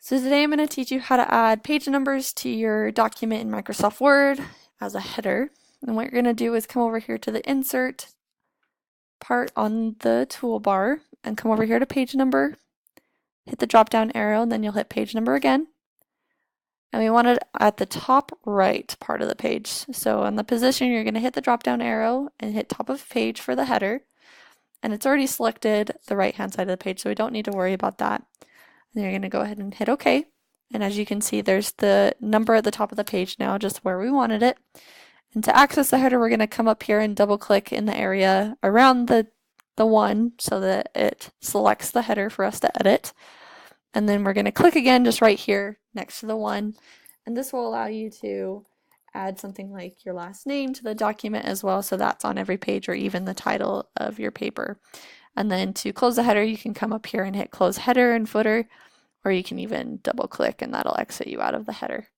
So today I'm going to teach you how to add page numbers to your document in Microsoft Word as a header. And what you're going to do is come over here to the Insert part on the toolbar and come over here to page number, hit the drop down arrow, and then you'll hit page number again. And we want it at the top right part of the page. So on the position, you're going to hit the drop down arrow and hit top of page for the header. And it's already selected the right hand side of the page, so we don't need to worry about that. And you're going to go ahead and hit OK. And as you can see, there's the number at the top of the page now, just where we wanted it. And to access the header, we're going to come up here and double click in the area around the one so that it selects the header for us to edit. And then we're going to click again just right here next to the one. And this will allow you to add something like your last name to the document as well, so that's on every page, or even the title of your paper. And then to close the header, you can come up here and hit close header and footer, or you can even double click and that'll exit you out of the header.